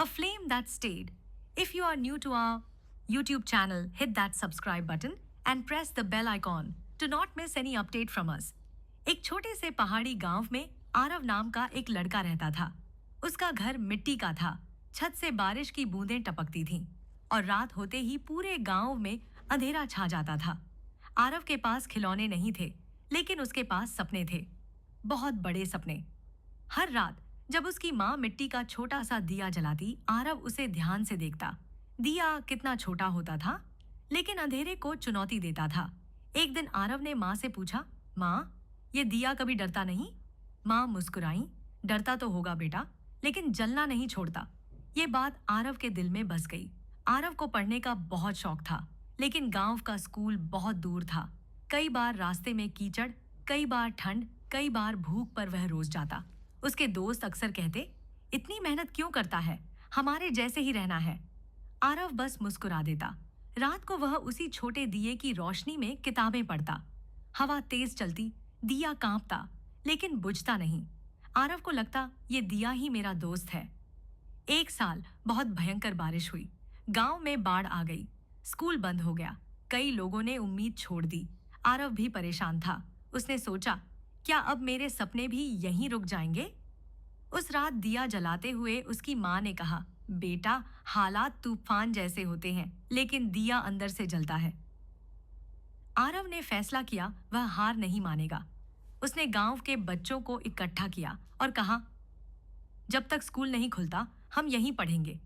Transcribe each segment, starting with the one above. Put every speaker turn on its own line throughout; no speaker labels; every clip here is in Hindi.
a flame that stayed. If you are new to our YouTube channel, hit that subscribe button and press the bell icon to not miss any update from us. एक छोटे से पहाड़ी गांव में आरव नाम का एक लड़का रहता था। उसका घर मिट्टी का था, छत से बारिश की बूंदें टपकती थीं और रात होते ही पूरे गांव में अंधेरा छा जाता था। आरव के पास खिलौने नहीं थे, लेकिन उसके पास सपने थे, बहुत बड़े सपने। हर रात जब उसकी माँ मिट्टी का छोटा सा दिया जलाती, आरव उसे ध्यान से देखता। दिया कितना छोटा होता था, लेकिन अंधेरे को चुनौती देता था। एक दिन आरव ने माँ से पूछा, माँ, ये दिया कभी डरता नहीं? माँ मुस्कुराई, डरता तो होगा बेटा, लेकिन जलना नहीं छोड़ता। ये बात आरव के दिल में बस गई। आरव को पढ़ने का बहुत शौक था, लेकिन गांव का स्कूल बहुत दूर था। कई बार रास्ते में कीचड़, कई बार ठंड, कई बार भूख पर वह रोज जाता। उसके दोस्त अक्सर कहते, इतनी मेहनत क्यों करता है, हमारे जैसे ही रहना है। आरव बस मुस्कुरा देता। रात को वह उसी छोटे दिए की रोशनी में किताबें पढ़ता। हवा तेज चलती, दिया कांपता, लेकिन बुझता नहीं। आरव को लगता, ये दिया ही मेरा दोस्त है। एक साल बहुत भयंकर बारिश हुई। गांव में बाढ़ आ गई, स्कूल बंद हो गया, कई लोगों ने उम्मीद छोड़ दी। आरव भी परेशान था। उसने सोचा, क्या अब मेरे सपने भी यहीं रुक जाएंगे? उस रात दिया जलाते हुए उसकी माँ ने कहा, बेटा, हालात तूफान जैसे होते हैं, लेकिन दिया अंदर से जलता है। आरव ने फैसला किया, वह हार नहीं मानेगा। उसने गांव के बच्चों को इकट्ठा किया और कहा, जब तक स्कूल नहीं खुलता हम यहीं पढ़ेंगे।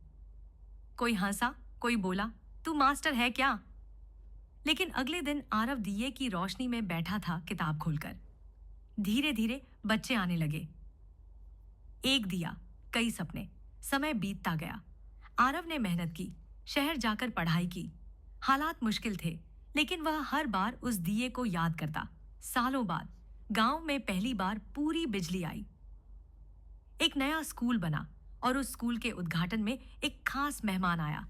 कोई हंसा, कोई बोला, तू मास्टर है क्या? लेकिन अगले दिन आरव दिए की रोशनी में बैठा था, किताब खोलकर। धीरे धीरे बच्चे आने लगे। एक दिया, कई सपने। समय बीतता गया। आरव ने मेहनत की, शहर जाकर पढ़ाई की। हालात मुश्किल थे, लेकिन वह हर बार उस दिए को याद करता। सालों बाद गांव में पहली बार पूरी बिजली आई। एक नया स्कूल बना और उस स्कूल के उद्घाटन में एक खास मेहमान आया,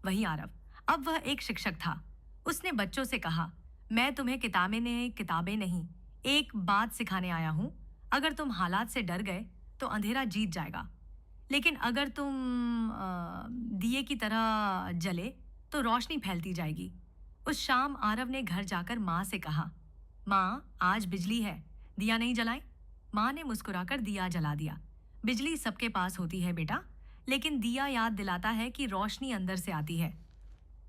वही आरव। अब वह एक शिक्षक था। उसने बच्चों से कहा, मैं तुम्हें किताबें नहीं, एक बात सिखाने आया हूं। अगर तुम हालात से डर गए तो अंधेरा जीत जाएगा, लेकिन अगर तुम दिए की तरह जले तो रोशनी फैलती जाएगी। उस शाम आरव ने घर जाकर माँ से कहा, माँ, आज बिजली है, दिया नहीं जलाएं? माँ ने मुस्कुराकर दिया जला दिया। बिजली सबके पास होती है बेटा, लेकिन दिया याद दिलाता है कि रोशनी अंदर से आती है।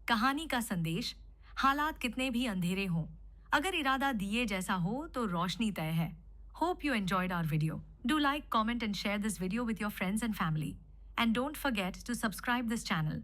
कहानी का संदेश, हालात कितने भी अंधेरे हों, अगर इरादा दिए जैसा हो तो रोशनी तय है। Hope you enjoyed our video. Do like, comment and share this video with your friends and family. And don't forget to subscribe this channel.